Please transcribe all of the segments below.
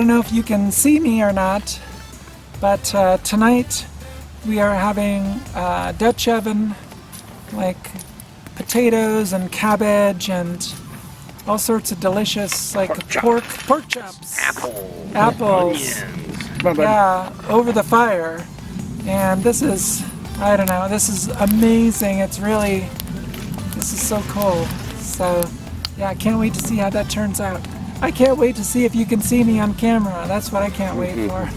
don't know if you can see me or not, but tonight we are having Dutch oven, like potatoes and cabbage and all sorts of delicious, like pork chops, apples, yeah, over the fire. And this is, I don't know, this is amazing. It's really, this is so cool. So yeah, I can't wait to see how that turns out. I can't wait to see if you can see me on camera. That's what I can't wait for.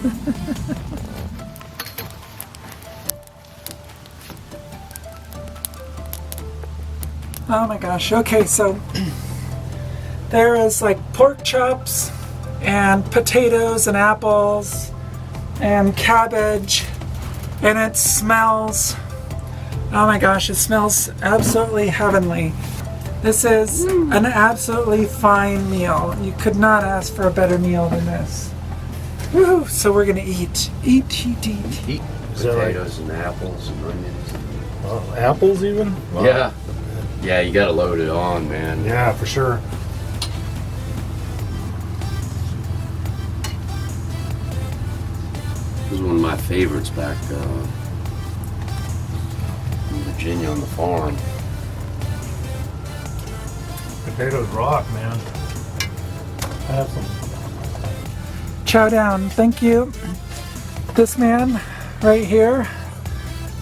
Oh my gosh. Okay, so there is like pork chops and potatoes and apples and cabbage, and it smells, oh my gosh, it smells absolutely heavenly. This is an absolutely fine meal. You could not ask for a better meal than this. Woo! So we're gonna eat. Eat. Potatoes and apples and onions. Oh, apples even? Wow. Yeah. Yeah, you gotta load it on, man. Yeah, for sure. This is one of my favorites back in Virginia on the farm. Potatoes rock, man. Have some. Chow down. Thank you. This man right here,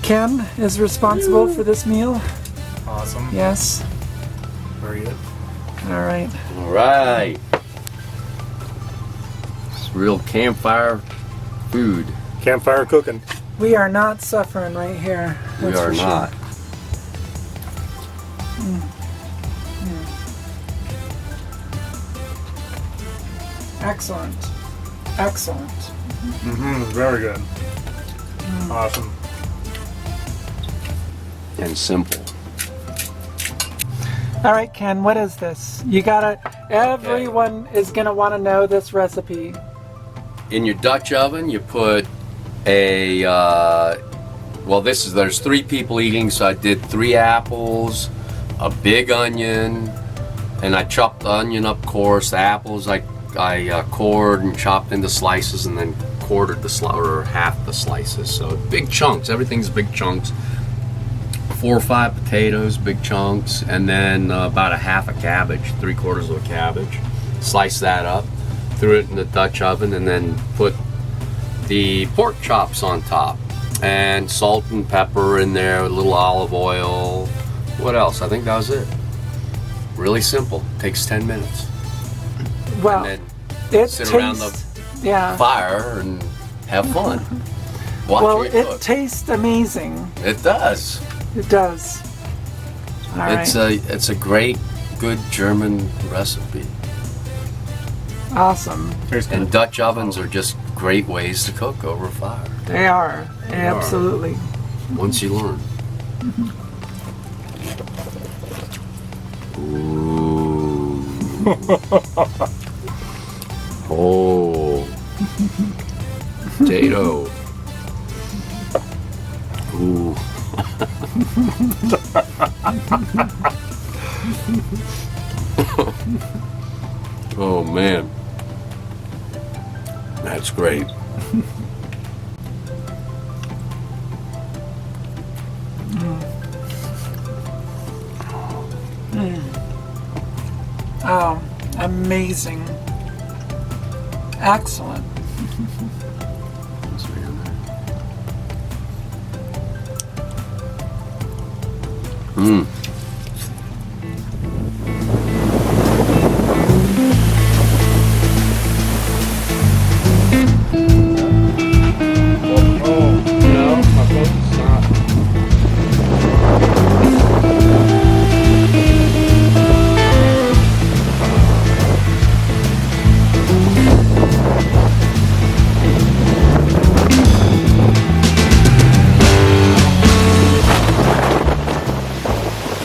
Ken, is responsible for this meal. Awesome. Yes. Very good. All right. All right. It's real campfire food. Campfire cooking. We are not suffering right here. We That's are for sure. not. Excellent. Excellent. Very good. Awesome. And simple. All right, Ken, what is this? You gotta, everyone is gonna wanna know this recipe. In your Dutch oven, you put a, well, there's 3 people eating, so I did 3 apples, a big onion, and I chopped the onion up coarse. The apples I cored and chopped into slices, and then quartered or half the slices. So big chunks, everything's big chunks. 4 or 5 potatoes, big chunks, and then about a half a cabbage, 3/4 of a cabbage. Slice that up, threw it in the Dutch oven, and then put the pork chops on top, and salt and pepper in there, a little olive oil. What else? I think that was it. Really simple. Takes 10 minutes. Well, And it then sit around the yeah. fire and have fun. Watch Well, it it cook. tastes amazing. It does. It does. All right. It's a great, good German recipe. Awesome. And Dutch ovens are just great ways to cook over fire. They are. Absolutely. Once you learn. Ooh. Oh. Potato. Ooh. Oh man. That's great. Oh, amazing. Excellent. Mmm.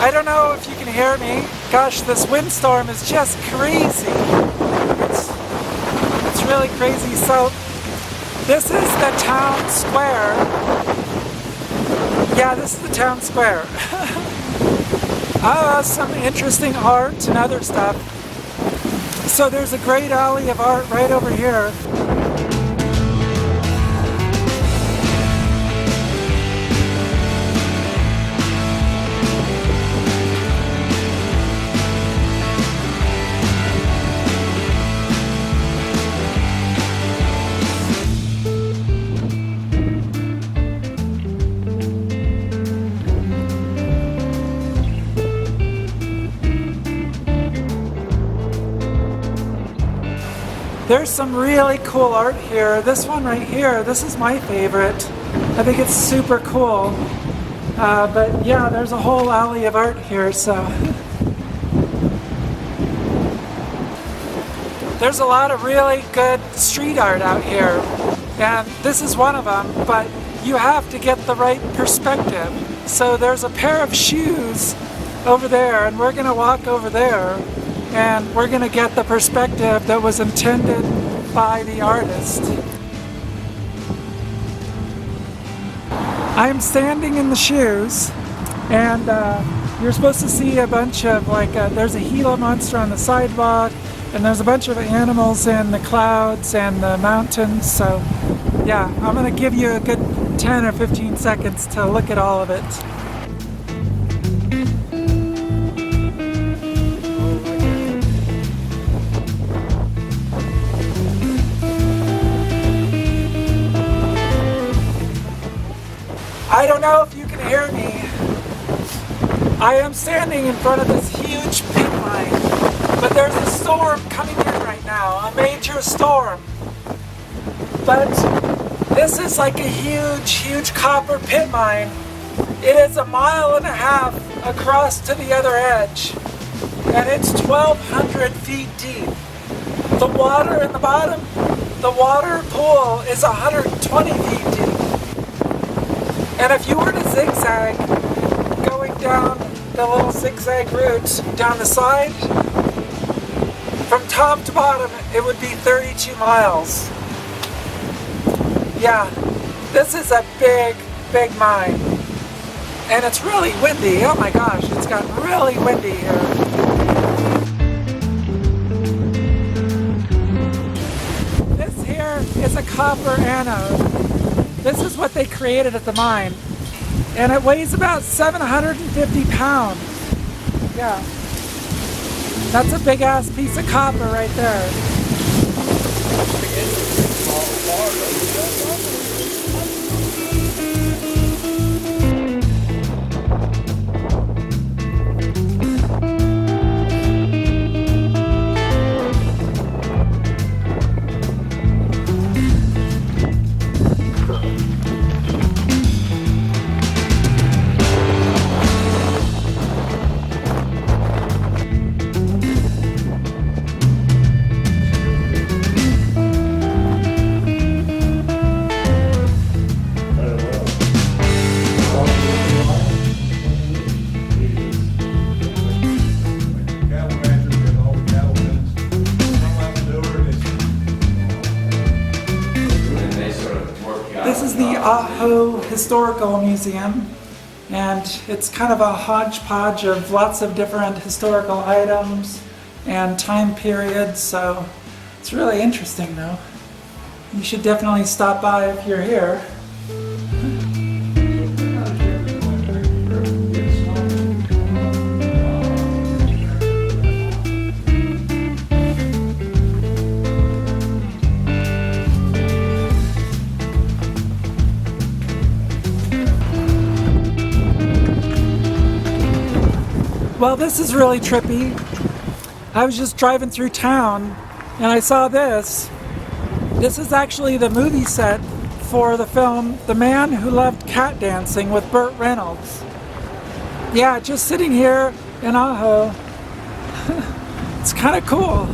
I don't know if you can hear me. Gosh, this windstorm is just crazy. It's really crazy. So this is the town square. Yeah, this is the town square. Some interesting art and other stuff. So there's a great alley of art right over here. There's some really cool art here. This one right here, this is my favorite. I think it's super cool. But yeah, there's a whole alley of art here, so. There's a lot of really good street art out here. And this is one of them, but you have to get the right perspective. So there's a pair of shoes over there, and we're gonna walk over there. And we're going to get the perspective that was intended by the artist. I'm standing in the shoes, and you're supposed to see a bunch of there's a Gila monster on the sidewalk, and there's a bunch of animals in the clouds and the mountains. So yeah, I'm going to give you a good 10 or 15 seconds to look at all of it. I don't know if you can hear me. I am standing in front of this huge pit mine, but there's a storm coming in right now, a major storm. But this is like a huge copper pit mine. It is 1.5 miles across to the other edge, and it's 1,200 feet deep. The water in the bottom, the water pool is 120 feet deep. And if you were to zigzag, going down the little zigzag route down the side, from top to bottom, it would be 32 miles. Yeah, this is a big mine. And it's really windy. Oh my gosh, it's gotten really windy here. This here is a copper anode. This is what they created at the mine, and it weighs about 750 pounds. Yeah, that's a big ass piece of copper right there. This is the AJO Historical Museum, and it's kind of a hodgepodge of lots of different historical items and time periods, so it's really interesting though. You should definitely stop by if you're here. Well, this is really trippy. I was just driving through town and I saw this. This is actually the movie set for the film The Man Who Loved Cat Dancing with Burt Reynolds. Yeah, just sitting here in AJO. It's kind of cool.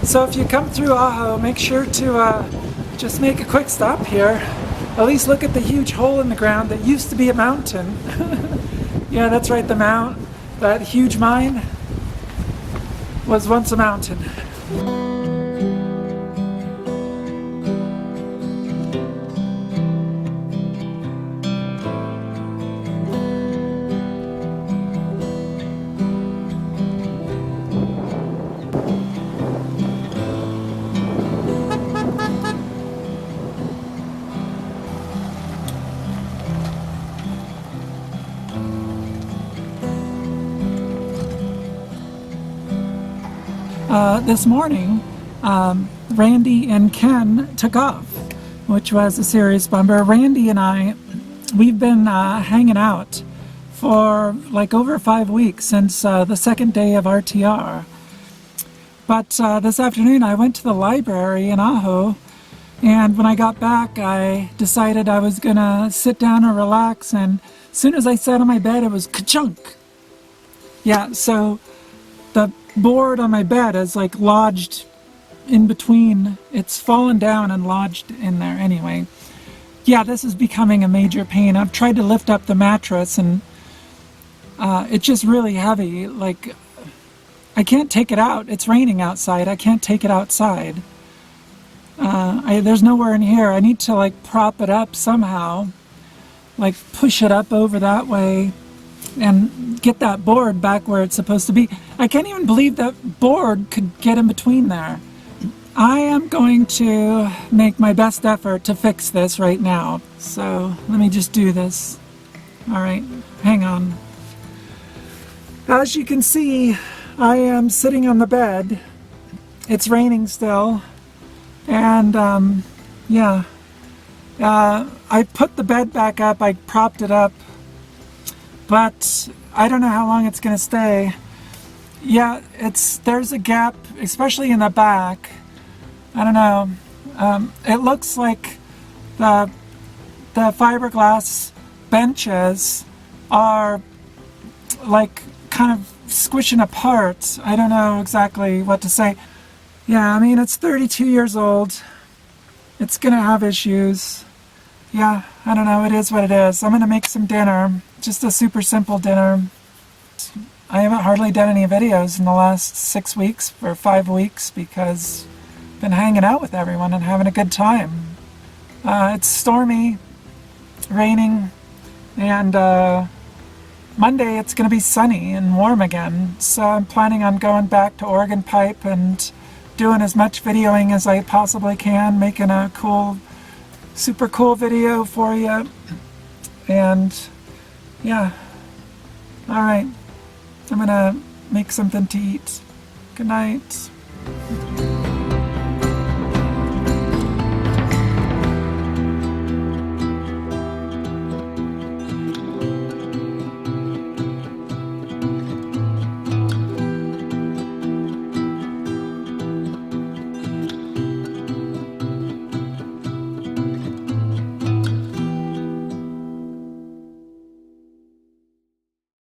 So if you come through AJO, make sure to just make a quick stop here. At least look at the huge hole in the ground that used to be a mountain. Yeah, that's right, the mount. That huge mine was once a mountain. this morning, Randy and Ken took off, which was a serious bummer. Randy and I, we've been hanging out for like over 5 weeks since the second day of RTR. But this afternoon I went to the library in Ajo, and when I got back I decided I was gonna sit down and relax, and as soon as I sat on my bed it was ka-chunk. Yeah, so the board on my bed is like lodged in between. It's fallen down and lodged in there anyway. Yeah, this is becoming a major pain. I've tried to lift up the mattress and it's just really heavy. Like, I can't take it out. It's raining outside. I can't take it outside. There's nowhere in here. I need to like prop it up somehow, like push it up over that way and get that board back where it's supposed to be. I can't even believe that board could get in between there. I am going to make my best effort to fix this right now. So let me just do this. All right, hang on. As you can see, I am sitting on the bed. It's raining still. And yeah, I put the bed back up. I propped it up. But I don't know how long it's going to stay. Yeah, there's a gap, especially in the back. I don't know. It looks like the fiberglass benches are like kind of squishing apart. I don't know exactly what to say. Yeah, I mean, it's 32 years old. It's going to have issues. Yeah, I don't know. It is what it is. I'm going to make some dinner. Just a super simple dinner. I haven't hardly done any videos in the last 6 weeks or 5 weeks because I've been hanging out with everyone and having a good time. It's stormy, raining, and Monday it's going to be sunny and warm again. So I'm planning on going back to Oregon Pipe and doing as much videoing as I possibly can, making a cool, super cool video for you. And yeah, all right, I'm gonna make something to eat. Good night.